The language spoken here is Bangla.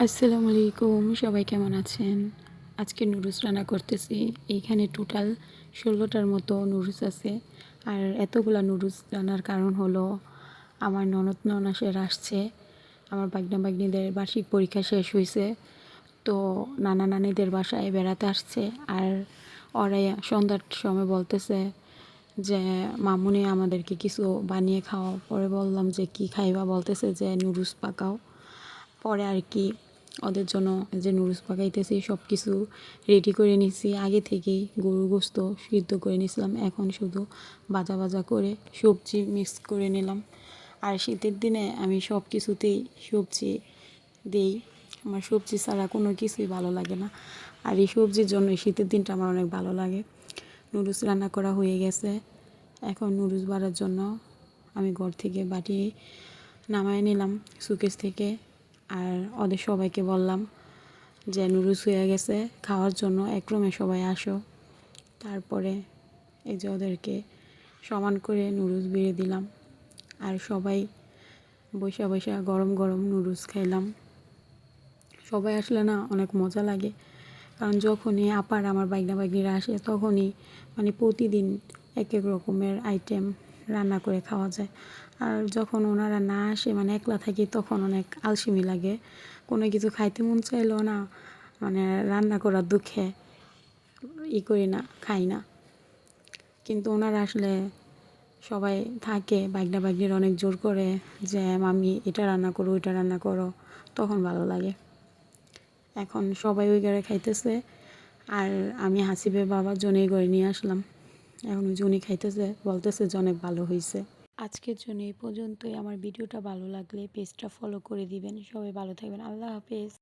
আসসালামু আলাইকুম, সবাই কেমন আছেন? আজকে নুডলস রান্না করতেছি। এইখানে টোটাল ১৬টার মতো নুডলস আছে। আর এতগুলা নুডলস রান্নার কারণ হলো আমার ননদ ননাসের আসছে। আমার বাগনা বাগনিদের বার্ষিক পরীক্ষা শেষ হয়েছে, তো নানা নানিদের বাসায় বেড়াতে আসছে। আর ওরাই সন্ধ্যার সময় বলতেছে যে মামুনি আমাদেরকে কিছু বানিয়ে খাওয়াও। পরে বললাম যে কি খাইবা, বলতেছে যে নুডলস পাকাও। পরে আর কি ওদের জন্য যে নুডলস পাকাইতেছি সব কিছু রেডি করে নিছি আগে থেকেই। গরুর গোশত সিদ্ধ করে নিয়েছিলাম, এখন শুধু ভাজা ভাজা করে সবজি মিক্স করে নিলাম। আর শীতের দিনে আমি সব কিছুতেই সবজি দিই, আমার সবজি ছাড়া কোনো কিছুই ভালো লাগে না। আর এই সবজির জন্য শীতের দিনটা আমার অনেক ভালো লাগে। নুডলস রান্না করা হয়ে গেছে, এখন নুডলস বাড়ার জন্য আমি ঘর থেকে বাটি নামায় নিলাম সুকেস থেকে। আর ওদের সবাইকে বললাম যে নুডলস হয়ে গেছে, খাওয়ার জন্য এক রুমে সবাই আসো। তারপরে এই যে ওদেরকে সমান করে নুডলস বেড়ে দিলাম। আর সবাই বৈশা বৈশা গরম গরম নুডলস খাইলাম। সবাই আসলে না অনেক মজা লাগে, কারণ যখনই আপার আমার বাইগনা বাইগনিরা আসে তখনই মানে প্রতিদিন এক এক রকমের আইটেম রান্না করে খাওয়া যায়। আর যখন ওনারা না আসে মানে একলা থাকি তখন অনেক আলসেমি লাগে, কোনো কিছু খাইতে মন চাইলেও না মানে রান্না করার দুঃখে করি না, খাই না। কিন্তু ওনারা আসলে সবাই থাকে, বাইগনা বাইগনির অনেক জোর করে যে মামি এটা রান্না করো ওইটা রান্না করো, তখন ভালো লাগে। এখন সবাই ওই ঘরে খাইতেছে, আর আমি হাসিবের বাবার জন্যই করে নিয়ে আসলাম। এখন ওই জন্যই খাইতেছে, বলতেছে যে অনেক ভালো হয়েছে। আজকের জন্য এই পর্যন্তই। আমার ভিডিওটা ভালো লাগলে পেজটা ফলো করে দিবেন। সবাই ভালো থাকবেন। আল্লাহ হাফেজ।